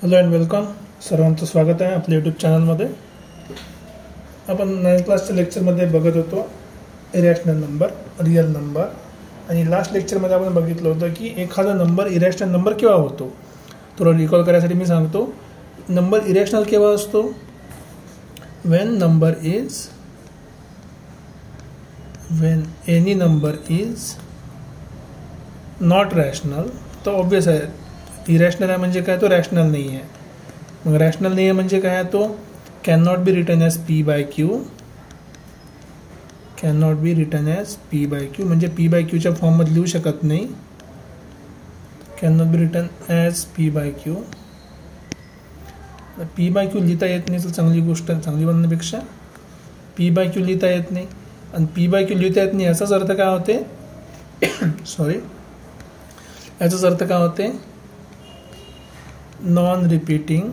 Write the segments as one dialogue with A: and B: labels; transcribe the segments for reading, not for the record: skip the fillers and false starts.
A: Hello and welcome. सर्वांचं स्वागत आहे आपल्या यूट्यूब चॅनलमध्ये. आपण 9th क्लासच्या लेक्चरमध्ये बघत होतो इरॅशनल नंबर, रिअल नंबर. आणि लास्ट लेक्चरमध्ये आपण बघितलं होतं की एखादा नंबर इरॅशनल नंबर केव्हा होतो. थोडं रिकॉल करायसाठी मी सांगतो. नंबर इरॅशनल केव्हा असतो? when any number is not rational. तो ऑब्वियस आहे. इरॅशनल आहे म्हणजे काय? तो रॅशनल नाही आहे. मग रॅशनल नाही आहे म्हणजे काय? तो can not be written as P by Q. Can not be written as P by Q म्हणजे पी बाय क्यूच्या फॉर्ममध्ये लिहू शकत नाही. Can not be written as P by Q. P by Q लिहिता येत नाही तर चांगली गोष्ट आहे. चांगली बनण्यापेक्षा पी बाय क्यू लिहिता येत नाही. आणि पी बाय क्यू लिहिता येत नाही याचाच अर्थ काय होते? सॉरी, याचाच अर्थ काय होते? Non repeating,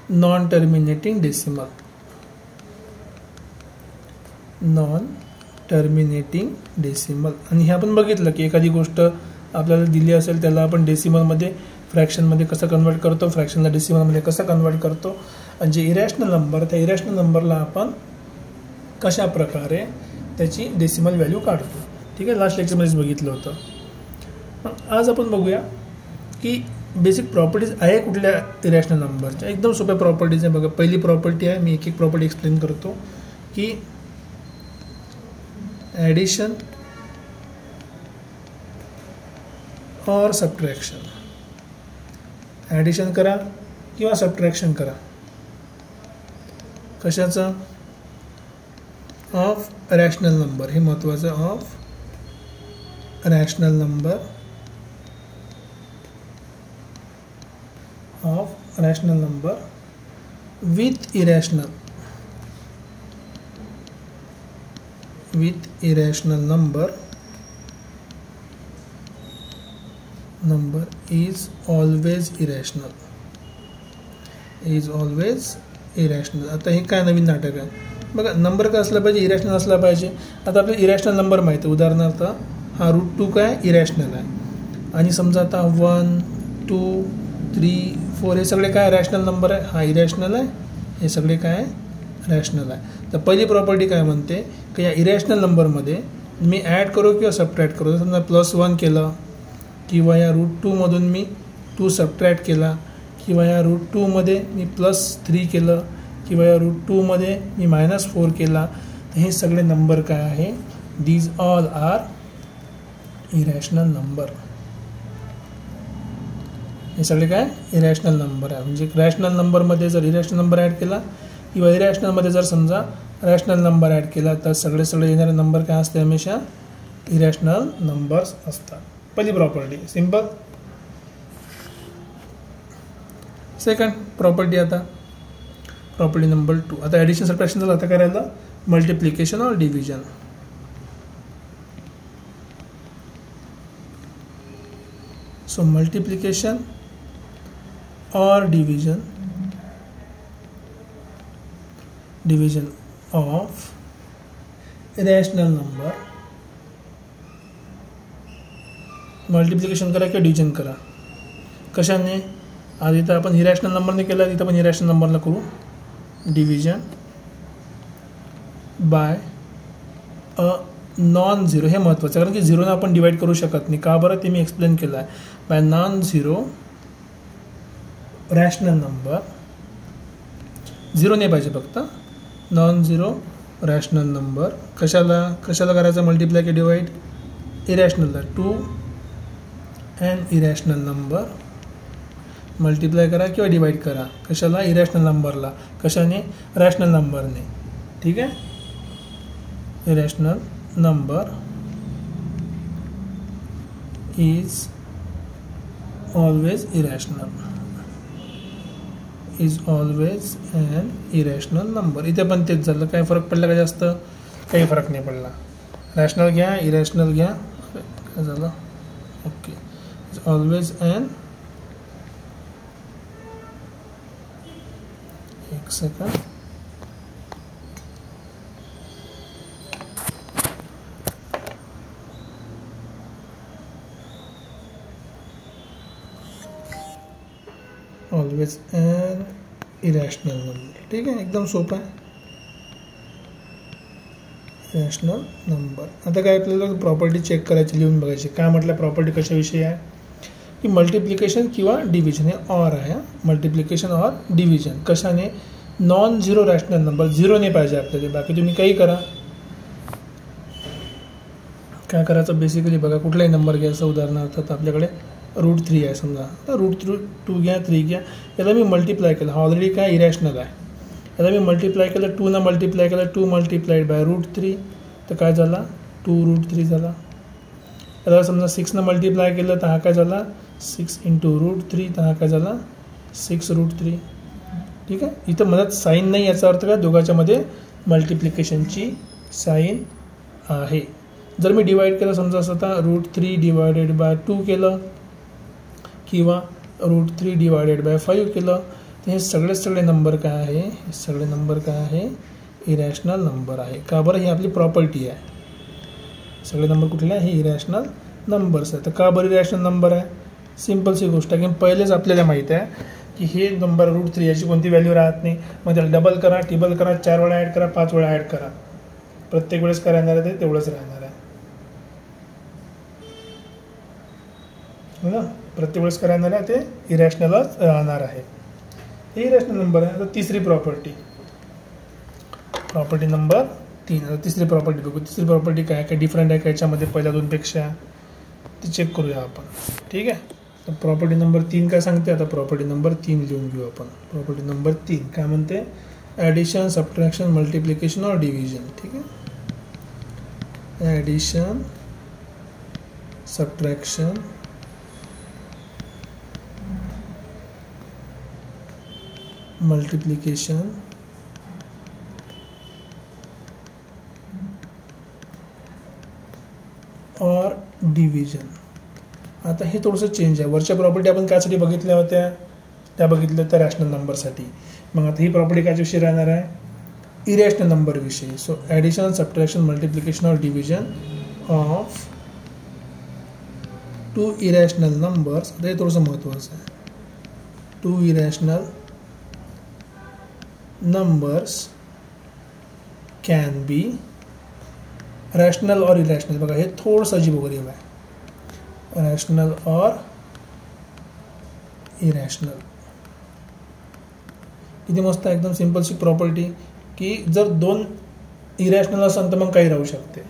A: non terminating decimal. Non terminating decimal. आणि हे आपण बघितलं की एखादी गोष्ट आपल्याला दिली असेल त्याला आपण डेसिमलमध्ये, फ्रॅक्शनमध्ये कसं कन्वर्ट करतो, फ्रॅक्शनला डेसिमलमध्ये कसं कन्वर्ट करतो. आणि जे इरॅशनल नंबर, त्या इरॅशनल नंबरला आपण कशा प्रकारे त्याची डेसिमल व्हॅल्यू काढतो. ठीक आहे, लास्ट लेक्चरमध्येच बघितलं होतं. मग आज आपण बघूया की बेसिक प्रॉपर्टीज आहे कुठल्या इरॅशनल नंबरच्या. एकदम सोप्या प्रॉपर्टीज आहे. बघा, पहिली प्रॉपर्टी आहे, मी एक एक प्रॉपर्टी एक्सप्लेन करतो की ॲडिशन और सबट्रॅक्शन. ॲडिशन करा किंवा सबट्रॅक्शन करा. कशाचं? Of rational number. हे महत्त्वाचं. Of rational number, of rational number with irrational, with irrational number is always irrational. is always irrational. आता हे काय नवीन नाटक आहे? बघा, नंबर काय असला पाहिजे? इरॅशनल असला पाहिजे. आता आपल्याला इरॅशनल नंबर माहिती आहे. उदाहरणार्थ हा √2 काय इरॅशनल आहे. आणि समजा आता 1, 2, 3, 4 हे सगळे काय रॅशनल नंबर आहे. हा इरॅशनल आहे. हे सगळे काय रॅशनल आहे. तर पहिली प्रॉपर्टी काय म्हणते की या इरॅशनल नंबरमध्ये मी ॲड करू किंवा सबट्रॅक्ट करू. समजा +1 केलं किंवा या √2 मधून मी 2 सबट्रॅक्ट केला, किंवा या √2 मध्ये मी +3 केलं, किंवा या √2 मध्ये मी -4 केला. तर हे सगळे नंबर काय आहे? These all are irrational number. हे सगळे काय इरॅशनल नंबर आहे. म्हणजे रॅशनल नंबरमध्ये जर इरॅशनल नंबर ॲड केला किंवा इरॅशनलमध्ये जर समजा रॅशनल नंबर ॲड केला तर सगळे येणारे नंबर काय असते? हमेशा इरॅशनल नंबर्स असतात. पहिली प्रॉपर्टी सिंपल. सेकंड प्रॉपर्टी, आता प्रॉपर्टी नंबर 2. आता ॲडिशन सबट्रॅक्शन झालं. आता करायला मल्टिप्लिकेशन और डिव्हिजन. सो मल्टिप्लिकेशन और division, division of irrational number. Multiplication करा किंवा डिव्हिजन करा. कशाने? आज इथं आपण इरॅशनल नंबरने केलं, इथं पण इरॅशनल नंबरला करू division by a non zero. हे महत्त्वाचं, कारण की झिरोने आपण डिवाईड करू शकत नाही. का बरं? ते मी एक्सप्लेन केलं आहे. Bye non zero rational number. Zero नाही पाहिजे, फक्त नॉन झिरो रॅशनल नंबर. कशाला करायचं? मल्टिप्लाय की डिवाईड? इरॅशनलला. 2 and इरॅशनल नंबर मल्टिप्लाय करा किंवा डिवाइड करा. कशाला? इरॅशनल नंबरला. कशाने? रॅशनल नंबरने. ठीक आहे. Irrational number is always irrational. Is always an irrational number. इथे पण तेच झालं. काय फरक पडला का जास्त? काही फरक नाही पडला. रॅशनल घ्या, इरॅशनल घ्या, काय झालं? ओके. इज ऑलवेज ॲन, एक second, always an irrational number. ठीक आहे, एकदम सोपं आहे. Irrational number. आता काय आपल्याला प्रॉपर्टी चेक करायची, लिहून बघायची. काय म्हटलं प्रॉपर्टी कशाविषयी आहे की मल्टिप्लिकेशन किंवा डिव्हिजन. हे ऑर आहे. मल्टिप्लिकेशन ऑर डिव्हिजन कशाने? Non zero rational number. झिरोने पाहिजे आपल्याला. बाकी तुम्ही काही करा. काय करायचं बेसिकली बघा, कुठलाही नंबर घ्यायचा. उदाहरणार्थ आता आपल्याकडे √3 आहे समजा. तर √2 घ्या, 3 घ्या. याला मी मल्टिप्लाय केलं. हा ऑलरेडी काय इरॅशनल आहे. याला मी मल्टिप्लाय केलं, 2 न मल्टिप्लाय केलं, 2 मल्टिप्लाइड बाय √3. तर काय झाला? 2√3 झाला. याला समजा 6 न मल्टिप्लाय केलं तर हा काय झाला? 6 × √3. तर हा काय झाला? 6√3. ठीक आहे. इथं मनात साईन नाही, याचा अर्थ काय? दोघांच्यामध्ये मल्टिप्लिकेशनची साईन आहे. जर मी डिवाइड केलं समजा असं आता √3 डिवायडेड बाय 2 केलं किंवा √3 डिवायडेड बाय 5 केलं, तर हे सगळे नंबर काय आहे? हे सगळे नंबर काय आहे? इरॅशनल नंबर आहे. का बरं? ही आपली प्रॉपर्टी आहे. सगळे नंबर कुठले आहे? हे इरॅशनल नंबर्स आहे. तर का बरं इरॅशनल नंबर आहे? सिम्पलची गोष्ट आहे की पहिलेच आपल्याला माहीत आहे की हे नंबर √3 याची कोणती व्हॅल्यू राहत नाही. मग त्याला डबल करा, टिबल करा, 4 वेळा ॲड करा, 5 वेळा ॲड करा. प्रत्येक वेळेस काय राहणार आहे? ते तेवढंच राहणार आहे. हो ना? प्रत्येक वेळेस काय राहणार आहे? ते इरॅशनलच राहणार आहे. हे इरॅशनल नंबर आहे. आता तिसरी प्रॉपर्टी, प्रॉपर्टी नंबर 3. आता तिसरी प्रॉपर्टी बघू. तिसरी प्रॉपर्टी काय काय डिफरंट आहे का याच्यामध्ये पहिल्या दोनपेक्षा? ते चेक करूया आपण. ठीक आहे. तर प्रॉपर्टी नंबर 3 काय सांगते? आता प्रॉपर्टी नंबर 3 लिहून घेऊ आपण. प्रॉपर्टी नंबर 3 काय म्हणते? ॲडिशन, सबट्रॅक्शन, मल्टिप्लिकेशन और डिव्हिजन. ठीक आहे. ॲडिशन, सबट्रॅक्शन, मल्टिप्लिकेशन और डिव्हिजन. आता हे थोडंसं चेंज आहे. वरच्या प्रॉपर्टी आपण कायसाठी बघितल्या होत्या? त्या बघितल्या त्या रॅशनल नंबरसाठी. मग आता ही प्रॉपर्टी कायच्याविषयी राहणार आहे? इरॅशनल नंबरविषयी. सो ॲडिशन, सबट्रॅक्शन, मल्टिप्लिकेशन और डिव्हिजन ऑफ 2 इरॅशनल नंबर्स. आता हे थोडंसं महत्त्वाचं आहे. 2 irrational numbers can be rational or irrational. बघा हे थोडंसं अजीबोगरीब आहे. रॅशनल और इरॅशनल. किती मस्त आहे. एकदम सिम्पलची प्रॉपर्टी की जर 2 इरॅशनल असेल तर मग काही राहू शकते.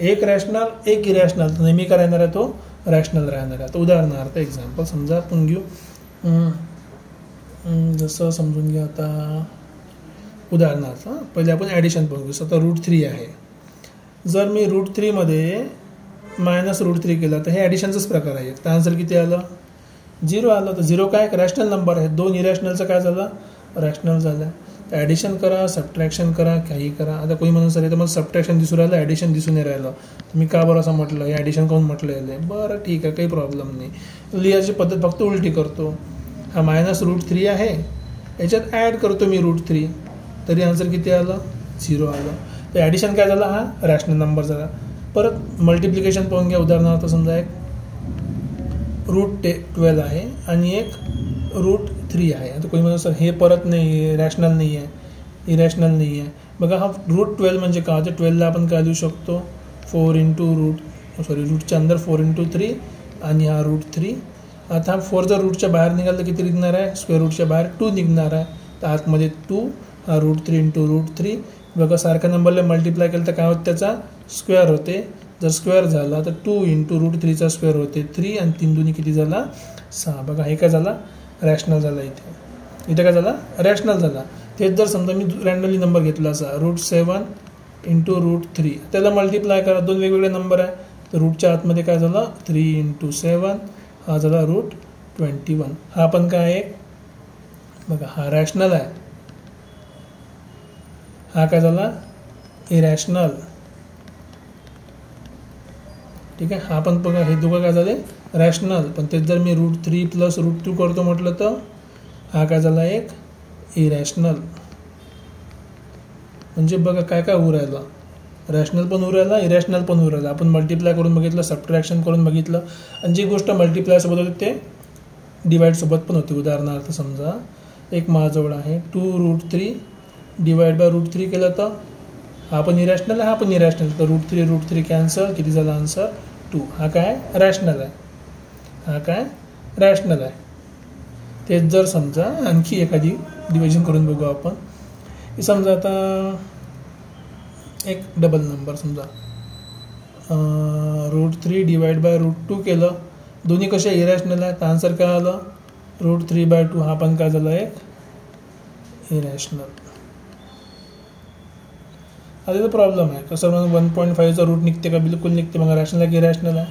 A: एक रॅशनल, एक इरॅशनल, तर नेहमी काय राहणार आहे? तो रॅशनल राहणार आहे. तर उदाहरणार्थ एक्झाम्पल समजा आपण घेऊ. जसं समजून घ्या आता. उदाहरणार्थ पहिले आपण ॲडिशन बघू. आता √3 आहे. जर मी √3 मध्ये -√3 केलं तर हे ॲडिशनचाच प्रकार आहे. तर आन्सर किती आलं? 0 आलं. तर 0 काय? रॅशनल नंबर आहे. 2 इरॅशनलचं काय झालं? रॅशनल झालं. तर ॲडिशन करा, सबट्रॅक्शन करा, काही करा. आता कोणी म्हणून सर तर मला सबट्रॅक्शन दिसून राहिलं, ॲडिशन दिसून नाही राहिलं. मी का बरं असं म्हटलं? हे ॲडिशन काऊन म्हटलं याले? बरं ठीक आहे, काही प्रॉब्लेम नाही. लिहायची पद्धत फक्त उलटी करतो. हा -√3 आहे, याच्यात ॲड करतो मी √3, तरी आन्सर किती आलं? 0 आलं. तर ॲडिशन काय झालं? हा रॅशनल नंबर झाला. परत मल्टिप्लिकेशन पाहून घ्या. उदाहरणार्थ समजा एक √12 आहे आणि एक √3 आहे. आता कोणी म्हणून सर हे परत नाही, रॅशनल नाही आहे, इरॅशनल नाही आहे. बघा हा √12 म्हणजे काय होतं? 12ला आपण काय लिहू शकतो? 4 × रूटच्या अंदर 4 × 3 आणि हा √3. आता हा 4 जर रूटच्या बाहेर निघाला तर किती निघणार आहे? स्क्वेअर रूटच्या बाहेर 2 निघणार आहे. तर आतमध्ये 2, हा √3 × √3. बघा सारख्या नंबरला मल्टिप्लाय केलं तर काय होतं? त्याचा स्क्वेअर होते. जर स्क्वेअर झाला तर 2 × √3चा स्क्वेअर होते 3 आणि 3 दुनी किती झाला? 6. बघा हे काय झाला? रॅशनल झाला. इथे काय झाला? रॅशनल झाला. तेच जर समजा मी रँडमली नंबर घेतला असा √7 × √3, त्याला मल्टिप्लाय करा. 2 वेगवेगळे नंबर आहे. तर रूटच्या आतमध्ये काय झालं? 3 × 7, हा झाला √21. हा पण काय आहे? बघा हा रॅशनल आहे. हा काय झाला? इरॅशनल. ठीक आहे. हा पण बघा हे दोघं काय झाले? रॅशनल. पण तेच जर मी √3 + √2 करतो म्हटलं तर हा काय झाला? एक इरॅशनल. म्हणजे बघा काय काय होऊ राहिलं? रॅशनल पण होऊ राहिला, इरॅशनल पण होऊ राहिला. आपण मल्टिप्लाय करून बघितलं, सबट्रॅक्शन करून बघितलं, आणि जी गोष्ट मल्टिप्लाय सोबत होते ते डिवाईडसोबत पण होते. उदाहरणार्थ समजा एक माझ्याजवळ आहे 2√3 डिवाइड बाय √3 केलं तर हा पण इरॅशनल आहे, हा पण इरॅशनल. तर √3 कॅन्सल, किती झाला आन्सर 2. हा काय रॅशनल आहे, हा काय रॅशनल आहे. तेच जर समजा आणखी एखादी डिव्हिजन करून बघू आपण. समजा आता एक डबल नंबर समजा √3 डिवाइड बाय √2 केलं, दोन्ही कशा इरॅशनल आहे. तर आन्सर काय आलं √3/2. हा पण काय झाला एक इरॅशनल. आता इथं प्रॉब्लेम आहे कसं मग 1.5चा रूट निघते का, बिलकुल निघते. मग रॅशनल आहे की इरॅशनल आहे,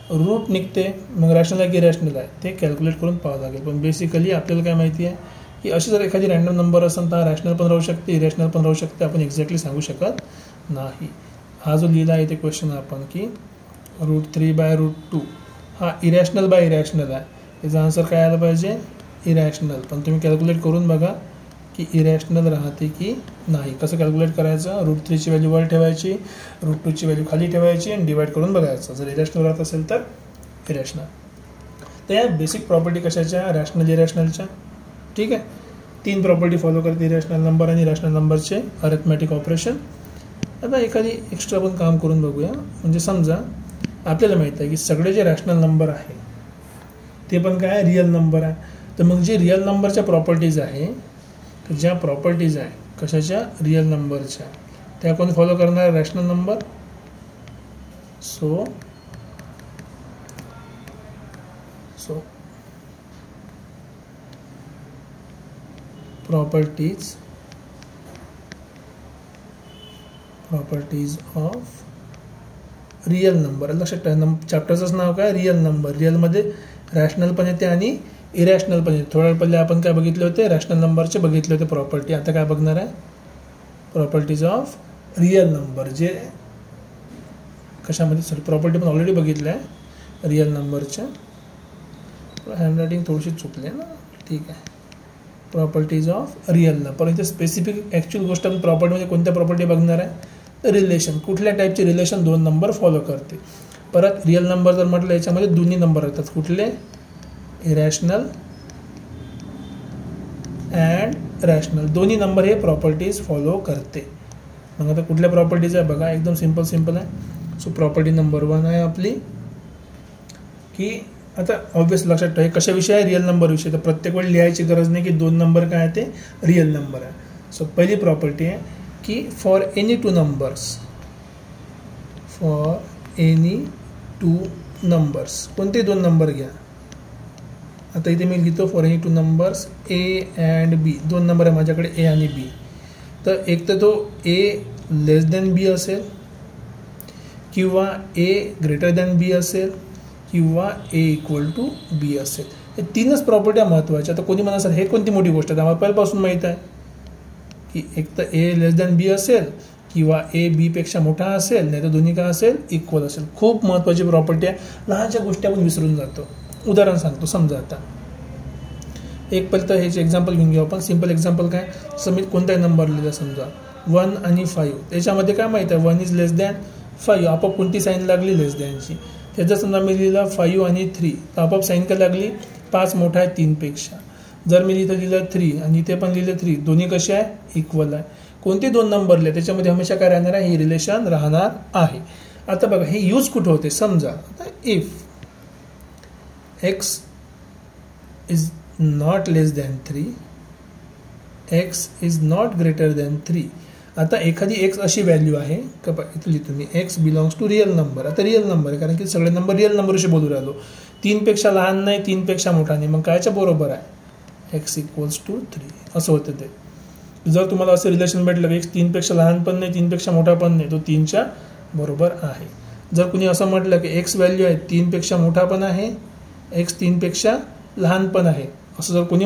A: रूट निघते मग रॅशनल आहे की इरॅशनल आहे ते कॅल्क्युलेट करून पाहावं लागेल. पण बेसिकली आपल्याला काय माहिती आहे की अशी जर एखादी रॅन्डम नंबर असेल तर रॅशनल पण राहू शकते, इरॅशनल पण राहू शकते. आपण एक्झॅक्टली सांगू शकत नाही. हा जो लिहिला आहे ते क्वेश्चन आपण की √3/√2 हा इरॅशनल बाय इरॅशनल आहे, याचा आन्सर काय आला पाहिजे इरॅशनल. पण तुम्ही कॅल्क्युलेट करून बघा की इरॅशनल राहते की नाही. कसं कॅल्क्युलेट करायचं, √3ची व्हॅल्यू वर ठेवायची, √2ची व्हॅल्यू खाली ठेवायची आणि डिवाइड करून बघायचं. जर इरॅशनल राहत असेल तर इरॅशनल. तर या बेसिक प्रॉपर्टी कशाच्या, रॅशनल इरॅशनलच्या. ठीक आहे, 3 प्रॉपर्टी फॉलो करते इरॅशनल नंबर आणि रॅशनल नंबरचे अरिथमॅटिक ऑपरेशन. आता एखादी एक्स्ट्रा पण काम करून बघूया. म्हणजे समजा आपल्याला माहीत आहे की सगळे जे रॅशनल नंबर आहे ते पण काय रिअल नंबर आहे. तर मग जे रिअल नंबरच्या प्रॉपर्टीज आहे, ज्या प्रॉपर्टीज आहे कशाच्या रिअल नंबरच्या, त्या कोण फॉलो करणार rational number. So properties of real number. लक्षात ठेवा चॅप्टरचंच नाव काय रिअल नंबर. रिअलमध्ये रॅशनल पण येते आणि इरॅशनल पण येते. थोड्या पहिले आपण काय बघितले होते, रॅशनल नंबरचे बघितले होते प्रॉपर्टी. आता काय बघणार आहे प्रॉपर्टीज ऑफ रिअल नंबर. जे कशामध्ये सॉरी प्रॉपर्टी पण ऑलरेडी बघितलं आहे रिअल नंबरच्या. हँडरायटिंग थोडीशी चुकली ना, ठीक आहे. Properties of real number. पण इथे स्पेसिफिक ॲक्च्युअल गोष्ट आपण प्रॉपर्टीमध्ये कोणत्या प्रॉपर्टी बघणार आहे तर रिलेशन, कुठल्या टाईपचे रिलेशन दोन नंबर फॉलो करते. परत रिअल नंबर जर म्हटलं याच्यामध्ये दोन्ही नंबर येतात, कुठले इरॅशनल अँड रॅशनल. दोन्ही नंबर हे प्रॉपर्टीज फॉलो करते. मग आता कुठल्या प्रॉपर्टीज आहे बघा, एकदम सिंपल आहे. सो प्रॉपर्टी नंबर 1 आहे आपली की आता ऑब्वियस लक्षात ठेवा कशाविषयी आहे रिअल नंबर विषयी. तर प्रत्येक वेळी लिहायची गरज नाही की 2 नंबर काय आहे ते रिअल नंबर आहे. सो पहिली प्रॉपर्टी आहे की फॉर एनी 2 नंबर्स कोणते 2 नंबर घ्या. आता इथे मी लिहितो for any 2 numbers A and B. 2 number आहे माझ्याकडे ए आणि बी. तर एक तर तो ए लेस दॅन बी असेल किंवा ए ग्रेटर दॅन बी असेल किंवा ए इक्वल टू बी असेल. हे 3च प्रॉपर्ट्या महत्त्वाच्या. आता कोणी म्हणा सर हे कोणती मोठी गोष्ट आहे, आम्हाला पहिल्यापासून माहीत आहे की एक तर ए लेस दॅन बी असेल किंवा ए बी पेक्षा मोठा असेल, नाही तर दोन्ही काय असेल इक्वल असेल. खूप महत्त्वाची प्रॉपर्टी आहे. लहानशा गोष्टी आपण विसरून जातो. उदाहरण सांगतो. समजा आता एक पहिलं तर ह्याचे एक्झाम्पल घेऊन घेऊ आपण. सिम्पल एक्झाम्पल काय, समित कोणताही नंबर लिहिला समजा 1 आणि 5. त्याच्यामध्ये काय माहीत आहे 1 इज लेस दॅन 5. आपोआप कोणती साईन लागली लेस दॅनची. त्याचा समजा मी लिहिला 5 आणि 3 तर आपोआप साईन काय लागली 5 मोठा आहे 3 पेक्षा. जर मी इथं लिहिलं 3 आणि इथे पण लिहिलं 3, दोन्ही कसे आहे इक्वल आहे. कोणते 2 नंबर लिहिले त्याच्यामध्ये हमेशा काय राहणार आहे, हे रिलेशन राहणार आहे. आता बघा हे यूज कुठं होते. समजा आता if x is not less than 3, x is not greater than 3. आता एखादी x अशी व्हॅल्यू आहे का इथं लिहितो मी x belongs to real number. आता रिअल नंबर आहे कारण की सगळे नंबर रिअल नंबरशी बोलू राहिलो. 3 पेक्षा लहान नाही 3 पेक्षा मोठा नाही, मग कायच्या बरोबर आहे x इक्वल्स टू 3 असं होतं ते. जर तुम्हाला असं रिलेशन भेटलं की x 3 पेक्षा लहान पण नाही 3 पेक्षा मोठा पण नाही, तो 3च्या बरोबर आहे. जर कुणी असं म्हटलं की x व्हॅल्यू आहे 3 पेक्षा मोठा पण आहे, x 3 पेक्षा लहान पण आहे, असं जर कोणी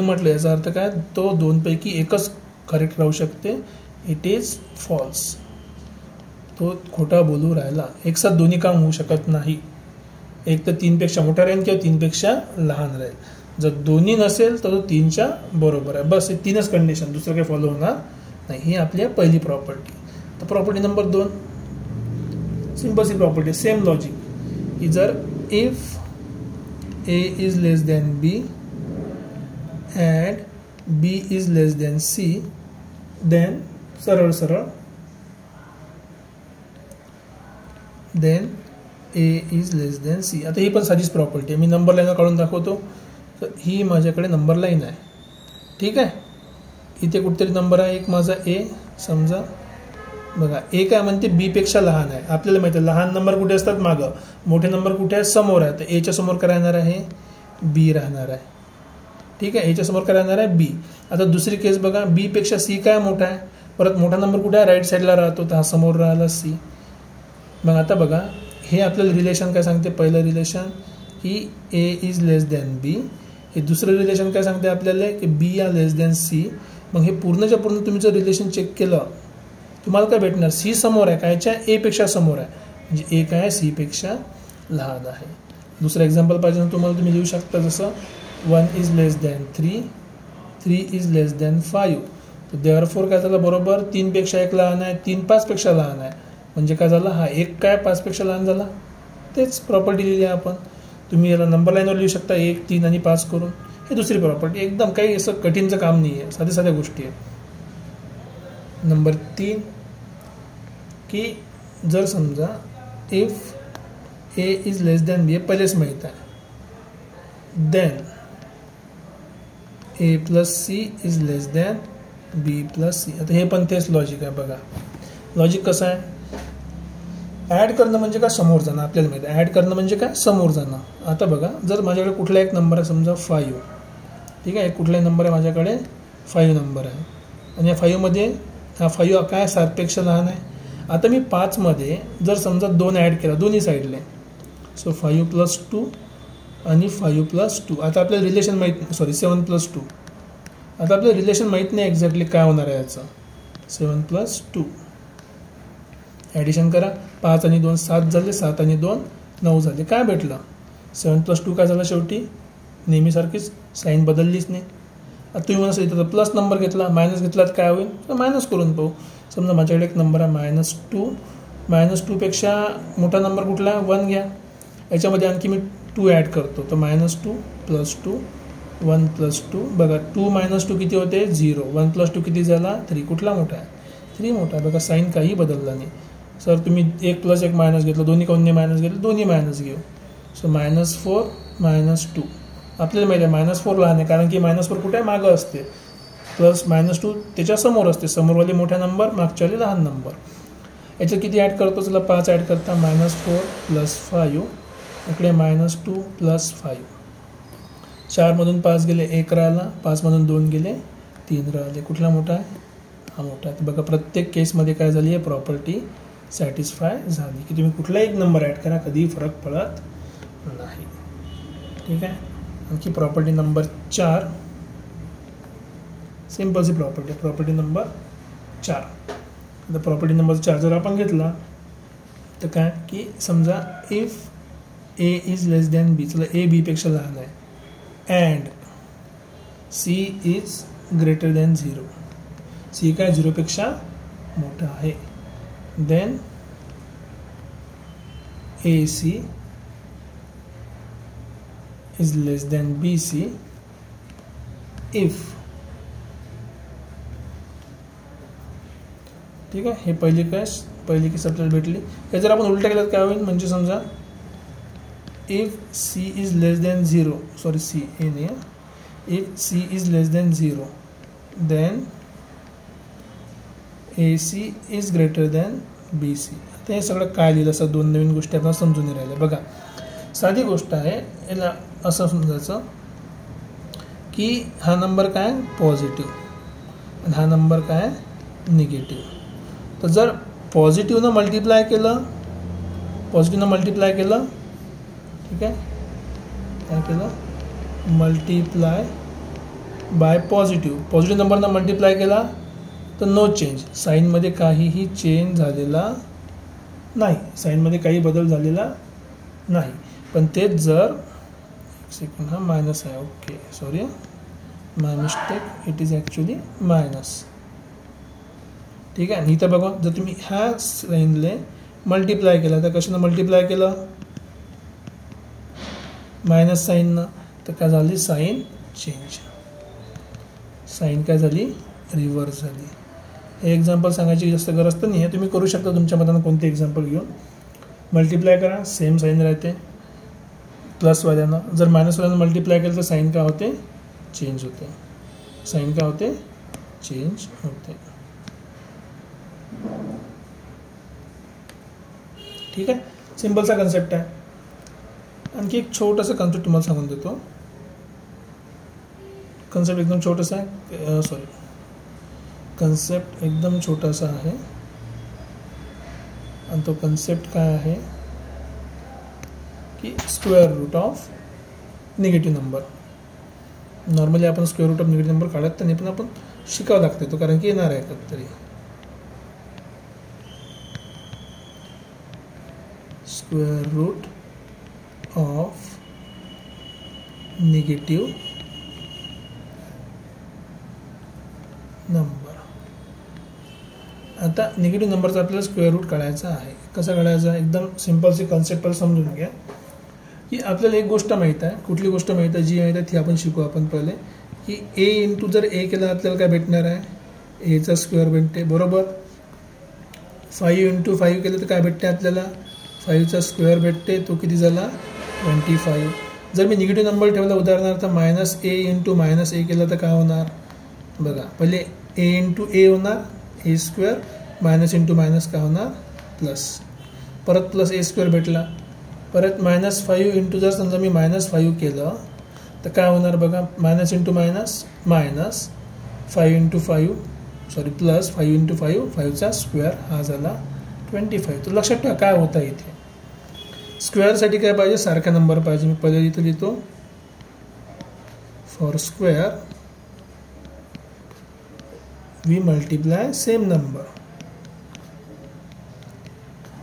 A: म्हटलं याचा अर्थ काय, तो 2 पैकी एकच करेक्ट राहू शकते. It is false. तो खोटा बोलू राहिला. एक साथ दोन्ही काम होऊ शकत नाही. एक तर 3 पेक्षा मोठा राहील किंवा 3 पेक्षा लहान राहील. जर दोन्ही नसेल तर तो 3च्या बरोबर आहे. बस हे 3च कंडिशन, दुसरं काही फॉलो होणार नाही. ही आपली पहिली प्रॉपर्टी. तर प्रॉपर्टी नंबर 2 सिंपल सी प्रॉपर्टी, सेम लॉजिक की जर if A is less than B and B is less than C, then सरळ then A is less than C. आता ही पण साधीच प्रॉपर्टी आहे, मी नंबर लाईन काढून दाखवतो. तर ही माझ्याकडे नंबर लाईन आहे, ठीक आहे. इथे कुठेतरी नंबर आहे एक माझा A, समजा बघा A काय म्हणते B पेक्षा लहान आहे. आपल्याला माहिती आहे लहान नंबर कुठे असतात मागं, मोठे नंबर कुठे आहे समोर आहे. तर A च्या समोर काय राहणार आहे, B राहणार आहे, ठीक आहे. A च्या समोर काय राहणार आहे B. आता दुसरी केस बघा, B पेक्षा C काय मोठा आहे, परत मोठा नंबर कुठे आहे राईट साईडला राहतो, तर हा समोर राहिला C. मग आता बघा हे आपल्याला रिलेशन काय सांगते, पहिलं रिलेशन की A is less than B. हे दुसरं रिलेशन काय सांगते आपल्याला की B या लेस दॅन C. मग हे पूर्णच्या पूर्ण तुम्ही जर रिलेशन चेक केलं तुम्हाला काय भेटणार, C समोर आहे कायच्या, A पेक्षा समोर आहे, म्हणजे A काय C पेक्षा लहान आहे. दुसरं एक्झाम्पल पाहिजे ना तुम्हाला, तुम्ही लिहू शकता जसं 1 is less than 3, 3 is less than 5. तर देअरफॉर काय झालं बरोबर, 3 पेक्षा 1 लहान आहे, 3 5 पेक्षा लहान आहे, म्हणजे काय झालं हा 1 काय 5 पेक्षा लहान झाला. तेच प्रॉपर्टी लिहिली आहे आपण. तुम्ही याला नंबर लाईनवर लिहू शकता 1 3 आणि 5 करून. हे दुसरी प्रॉपर्टी, एकदम काही असं कठीणचं काम नाही आहे, साध्या साध्या गोष्टी आहेत. नंबर 3 की जर समजा if A is less than B पहिलेच माहीत आहे, then A plus C is less than B plus C. आता हे पण तेच लॉजिक आहे बघा. लॉजिक कसं आहे, ॲड करणं म्हणजे काय समोर जाणं, आपल्याला माहिती आहे ॲड करणं म्हणजे काय समोर जाणं. आता बघा जर माझ्याकडे कुठला एक नंबर आहे समजा 5, ठीक आहे. कुठलाही नंबर आहे माझ्याकडे 5 नंबर आहे आणि या 5 मध्ये हा 5 काय 7 पेक्षा लहान आहे. आता मी 5 मध्ये जर समजा 2 ॲड केला दोन्ही साईडले, सो 5 प्लस 2 आणि 5 प्लस 2. आता आपल्याला रिलेशन माहीत 7 प्लस 2. आता आपल्याला रिलेशन माहीत नाही एक्झॅक्टली काय होणार आहे याचं. 7 प्लस 2 ॲडिशन करा, 5 आणि 2 7 झाले, 7 आणि 2 9 झाले. काय भेटलं 7 प्लस 2 काय झालं, शेवटी नेहमीसारखीच साईन बदललीच नाही. आता तुम्ही मला सांगितलं प्लस नंबर घेतला मायनस घेतला तर काय होईल, तर मायनस करून पाहू. समजा माझ्याकडे एक नंबर आहे -2, -2 पेक्षा मोठा नंबर कुठला 1 घ्या. याच्यामध्ये आणखी मी 2 ॲड करतो, तर -2 प्लस 2 1 प्लस 2. बघा 2 - 2 किती होते 0, 1 प्लस 2 किती झाला 3. कुठला मोठा आहे 3 मोठा. बघा साईन काही बदलला नाही. सर तुम्ही 1 प्लस 1 मायनस घेतलं, दोन्ही कोणते मायनस घेतलं, दोन्ही मायनस घेऊ. सो -4 -2. आपल्याला माहिती आहे -4 लहान आहे कारण की -4 कुठे आहे मागं असते, प्लस -2 त्याच्या समोर असते, समोरवाले मोठा नंबर मागच्यावाले लहान नंबर. याच्यात किती ॲड करतो, चला 5 ॲड करता, -4 प्लस 5 इकडे -2 प्लस 5. 4 मधून 5 गेले 1 राहिला, 5 मधून 2 गेले 3 राहिले. कुठला मोठा आहे हा मोठा आहे. बघा प्रत्येक केसमध्ये काय झाली आहे प्रॉपर्टी सॅटिस्फाय झाली की तुम्ही कुठला एक नंबर ॲड करा कधीही फरक पडत नाही, ठीक आहे. आणखी प्रॉपर्टी नंबर 4, सिम्पलची प्रॉपर्टी नंबर 4. आता प्रॉपर्टी नंबर 4 जर आपण घेतला तर काय की समजा if A is less than B, चला A B पेक्षा लहान आहे, and C is greater than 0, C काय 0 पेक्षा मोठा आहे, then AC is less than BC if, ठीक आहे. हे पहिली केस आपल्याला भेटली. हे जर आपण उलट केलं काय होईल, म्हणजे समजा if C is less than 0, sorry C A नाही, if C is less than 0 then AC is greater than BC. आता हे सगळं काय लिहिलं असं 2 नवीन गोष्टी आपल्याला समजून नाही राहिल्या. बघा साधी गोष्ट आहे, याला असं समजायचं की हा नंबर काय पॉझिटिव्ह आणि हा नंबर काय निगेटिव्ह. तर जर पॉझिटिव्हनं मल्टिप्लाय केलं, ठीक आहे, काय केलं मल्टिप्लाय बाय पॉझिटिव्ह नंबरनं मल्टिप्लाय केला तर नो चेंज, साईनमध्ये काहीही चेंज झालेला नाही, साईनमध्ये काही बदल झालेला नाही. पण तेच जर एक सेकंड, हा मायनस आहे, okay sorry my mistake, it is actually minus, ठीक आहे. इथं बघा जर तुम्ही ह्या साईनले मल्टिप्लाय केला तर कशानं मल्टिप्लाय केलं मायनस साईननं, तर काय झाली साईन चेंज, साईन काय झाली रिव्हर्स झाली. हे एक्झाम्पल सांगायची जास्त गरज तर नाही आहे, तुम्ही करू शकता तुमच्या मनानं कोणते एक्झाम्पल घेऊन. मल्टिप्लाय करा, सेम साईन राहते प्लसवाल्यानं. जर मायनसवाल्यानं मल्टिप्लाय केलं तर साईन काय होते चेंज होते, साईन काय होते चेंज होते. ठीक आहे, सिम्पलचा कन्सेप्ट आहे. आणखी एक छोटासा कन्सेप्ट तुम्हाला सांगून देतो. कन्सेप्ट एकदम छोटासा आहे, कन्सेप्ट एकदम छोटासा आहे. आणि तो कन्सेप्ट काय आहे की square root of negative number. Normally आपण square root of negative number काढत तर नाही, पण आपण शिकावं लागते तो, कारण की येणार आहे कधीतरी. Square root of negative number. आता निगेटिव्ह नंबरचा आपल्याला स्क्वेअर रूट काढायचा आहे. कसं काढायचा, एकदम सिम्पलची कॉन्सेप्ट समजून घ्या. की आपल्याला एक गोष्ट माहीत आहे, कुठली गोष्ट माहीत आहे, जी माहीत आहे ती आपण शिकू. आपण पहिले की ए इंटू जर ए केलं आपल्याला काय भेटणार आहे, एचा स्क्वेअर भेटते बरोबर. 5 इंटू 5 केलं तर काय भेटते आपल्याला, 5चा स्क्वेअर भेटते, तो किती झाला 25. जर मी निगेटिव्ह नंबर ठेवला उदाहरणार्थ मायनस ए इंटू मायनस ए केलं तर काय होणार बघा. पहिले ए इंटू ए होणार ए स्क्वेअर, मायनस इंटू मायनस काय होणार प्लस, परत प्लस ए स्क्वेअर भेटला. परत -5 इंटू जर समजा मी -5 केलं तर काय होणार बघा, minus into minus minus 5 into 5 sorry plus 5 into 5, 5चा स्क्वेअर हा झाला 25. तर लक्षात ठेवा काय होतं इथे, स्क्वेअरसाठी काय पाहिजे सारखा नंबर पाहिजे. मी पहिले इथं लिहितो for square we multiply same number,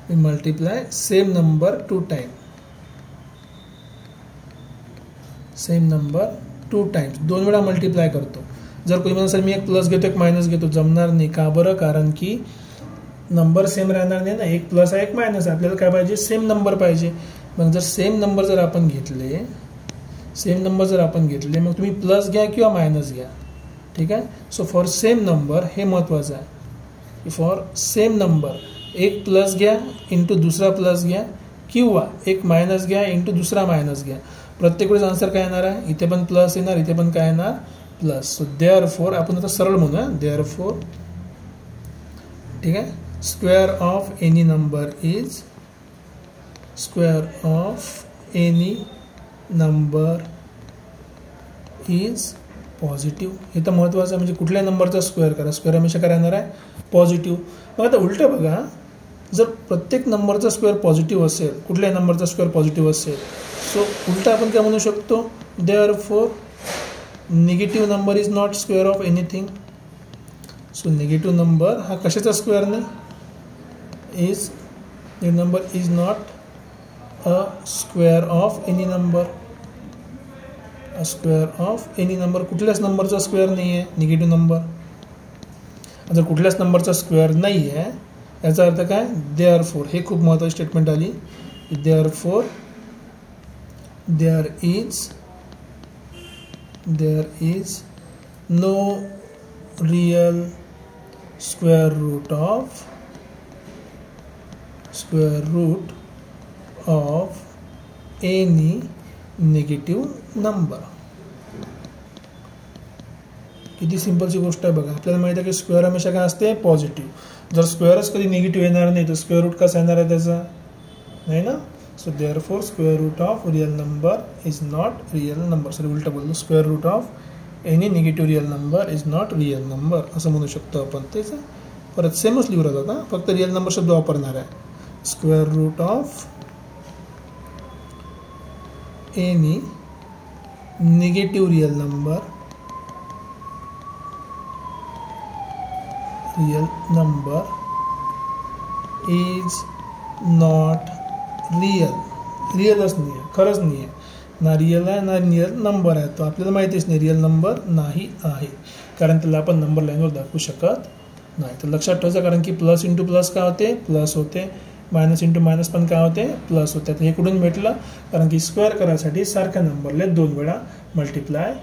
A: we multiply same number 2 times, same number 2 times, 2 वेळा मल्टिप्लाय करतो. जर कोणी म्हणा सर मी एक प्लस घेतो एक मायनस घेतो, जमणार नाही. का बरं, कारण की नंबर सेम राहणार नाही ना, एक प्लस आहे एक मायनस आहे. आपल्याला काय पाहिजे सेम नंबर पाहिजे. मग जर सेम नंबर जर आपण घेतले, सेम नंबर जर आपण घेतले मग तुम्ही प्लस घ्या किंवा मायनस घ्या. ठीक आहे. सो फॉर सेम नंबर हे महत्त्वाचं आहे. फॉर सेम नंबर एक प्लस घ्या इंटू दुसरा प्लस घ्या किंवा एक मायनस घ्या इंटू दुसरा मायनस घ्या. प्रत्येक वेळेस आन्सर काय येणार आहे, इथे पण प्लस येणार इथे पण काय येणार प्लस. सो देअरफॉर आपण आता सरळ म्हणूया देअरफॉर. ठीक आहे. Square of any number is, square of any number is positive. हे तर महत्त्वाचं आहे. म्हणजे कुठल्या नंबरचा स्क्वेअर करा, स्क्वेअर हमेशा काय राहणार आहे पॉझिटिव्ह. मग आता उलटं बघा, जर प्रत्येक नंबरचा स्क्वेअर पॉझिटिव्ह असेल, कुठल्याही नंबरचा स्क्वेअर पॉझिटिव्ह असेल, सो उलटं आपण काय म्हणू शकतो, therefore negative number is not square of anything. So negative number हा कशाचा स्क्वेअर नाही, is number is not a square of any number. Square of any number, कुठल्याच नंबरचा स्क्वेअर नाही आहे निगेटिव्ह नंबर. जर कुठल्याच नंबरचा स्क्वेअर नाही आहे याचा अर्थ काय, देअरफॉर. हे खूप महत्त्वाची स्टेटमेंट आली. Therefore there is no real square root of any negative number. किती सिंपलची गोष्ट आहे बघा. आपल्याला माहिती आहे की स्क्वेअर हमेशा काय असते पॉझिटिव्ह. जर स्क्वेअरच कधी निगेटिव्ह येणार नाही तर स्क्वेअर रूट कसा येणार आहे त्याचा, नाही ना. So therefore square root of real number is not real number. Sorry उलटं बोललो, square root of any negative real number is not real number असं म्हणू शकतो आपण. तेच परत सेमच लिहू राहतात ना, फक्त रियल नंबर शब्द वापरणार आहे. Square root of any negative real number is not real. रियलच नाही आहे, खरंच नाही आहे. ना रियल आहे ना रियल नंबर आहे. तो आपल्याला माहितीच नाही रियल नंबर नाही आहे, कारण त्याला आपण नंबर लाईनवर दाखवू शकत नाही. तर लक्षात ठेवायचं, कारण की प्लस इंटू प्लस काय होते प्लस होते, मायनस इंटू मायनस पण काय होते प्लस होते. हे कुठून भेटलं कारण की स्क्वेअर करायसाठी सारख्या नंबरला 2 वेळा मल्टिप्लाय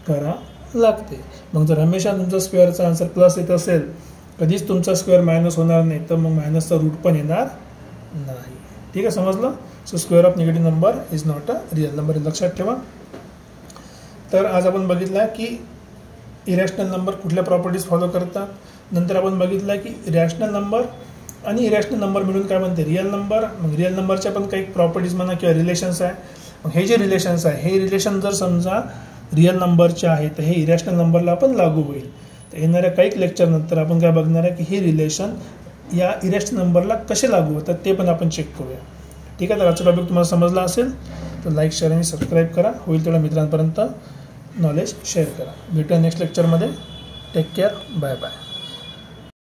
A: करा लागते. मग जर हमेशा तुमचा स्क्वेअरचा आन्सर प्लस येत असेल कधीच तुमचा स्क्वेअर मायनस होणार नाही तर मग मायनसचा रूट पण येणार नाही. ठीक आहे समजलं. So square of negative number is not a real number लक्षात ठेवा. तर आज आपण बघितलं की इरॅशनल नंबर कुठल्या प्रॉपर्टीज फॉलो करतात. नंतर आपण बघितलं की रॅशनल नंबर आणि इरॅशनल नंबर मिळून काय म्हणते रिअल नंबर. मग रिअल नंबरच्या पण काही प्रॉपर्टीज म्हणा किंवा रिलेशन्स आहे. मग हे जे रिलेशन्स आहे हे रिलेशन जर समजा रिअल नंबरचे आहे तर हे इरॅशनल नंबरला पण लागू होईल. तर येणाऱ्या काही लेक्चरनंतर आपण काय बघणार आहे की हे रिलेशन या इरॅशनल नंबरला कसे लागू होतात ते पण आपण चेक करूया. ठीक आहे. तर आजचा टॉपिक तुम्हाला समजला असेल तर लाईक शेअर आणि सबस्क्राईब करा. होईल तेवढ्या मित्रांपर्यंत नॉलेज शेअर करा. भेटूया नेक्स्ट लेक्चरमध्ये. Take care. Bye bye.